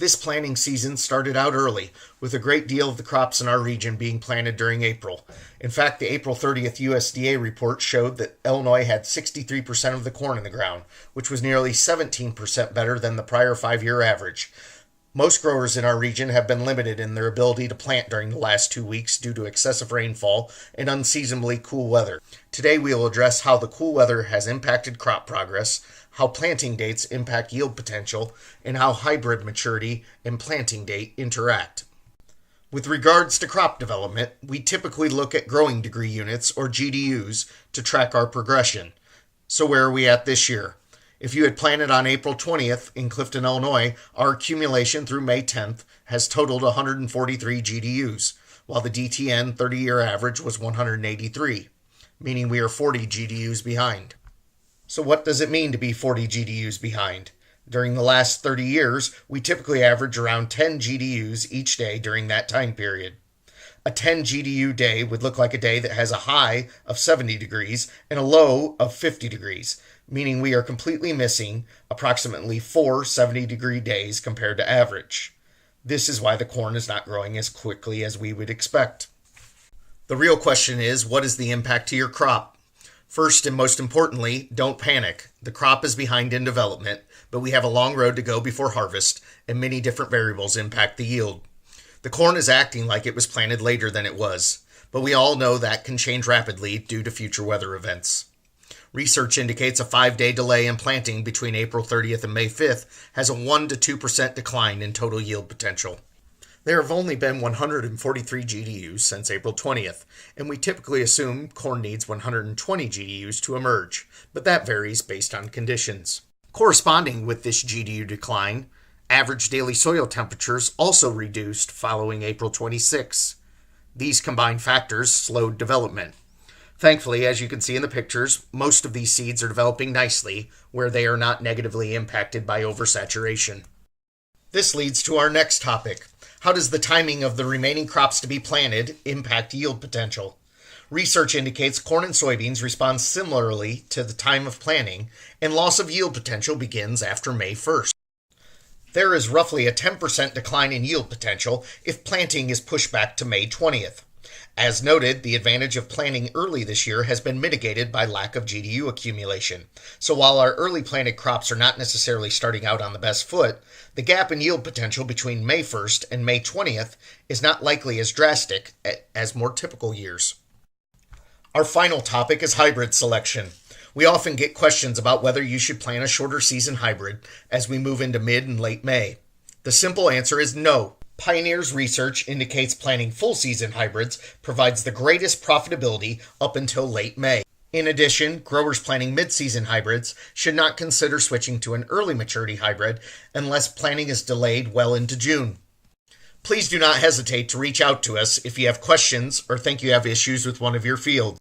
This planting season started out early, with a great deal of the crops in our region being planted during April. In fact, the April 30th USDA report showed that Illinois had 63% of the corn in the ground, which was nearly 17% better than the prior 5-year average. Most growers in our region have been limited in their ability to plant during the last 2 weeks due to excessive rainfall and unseasonably cool weather. Today we will address how the cool weather has impacted crop progress, how planting dates impact yield potential, and how hybrid maturity and planting date interact. With regards to crop development, we typically look at growing degree units, or GDUs, to track our progression. So where are we at this year? If you had planted on April 20th in Clifton, Illinois, our accumulation through May 10th has totaled 143 GDUs, while the DTN 30-year average was 183, meaning we are 40 GDUs behind. So what does it mean to be 40 GDUs behind? During the last 30 years, we typically average around 10 GDUs each day during that time period. A 10 GDU day would look like a day that has a high of 70 degrees and a low of 50 degrees, meaning we are completely missing approximately 4 70-degree days compared to average. This is why the corn is not growing as quickly as we would expect. The real question is, what is the impact to your crop? First and most importantly, don't panic. The crop is behind in development, but we have a long road to go before harvest, and many different variables impact the yield. The corn is acting like it was planted later than it was, but we all know that can change rapidly due to future weather events. Research indicates a 5-day delay in planting between April 30th and May 5th has a 1 to 2% decline in total yield potential. There have only been 143 GDUs since April 20th, and we typically assume corn needs 120 GDUs to emerge, but that varies based on conditions. Corresponding with this GDU decline, average daily soil temperatures also reduced following April 26. These combined factors slowed development. Thankfully, as you can see in the pictures, most of these seeds are developing nicely where they are not negatively impacted by oversaturation. This leads to our next topic. How does the timing of the remaining crops to be planted impact yield potential? Research indicates corn and soybeans respond similarly to the time of planting, and loss of yield potential begins after May 1st. There is roughly a 10% decline in yield potential if planting is pushed back to May 20th. As noted, the advantage of planting early this year has been mitigated by lack of GDU accumulation. So while our early planted crops are not necessarily starting out on the best foot, the gap in yield potential between May 1st and May 20th is not likely as drastic as more typical years. Our final topic is hybrid selection. We often get questions about whether you should plant a shorter season hybrid as we move into mid and late May. The simple answer is no. Pioneer's research indicates planting full season hybrids provides the greatest profitability up until late May. In addition, growers planting mid-season hybrids should not consider switching to an early maturity hybrid unless planting is delayed well into June. Please do not hesitate to reach out to us if you have questions or think you have issues with one of your fields.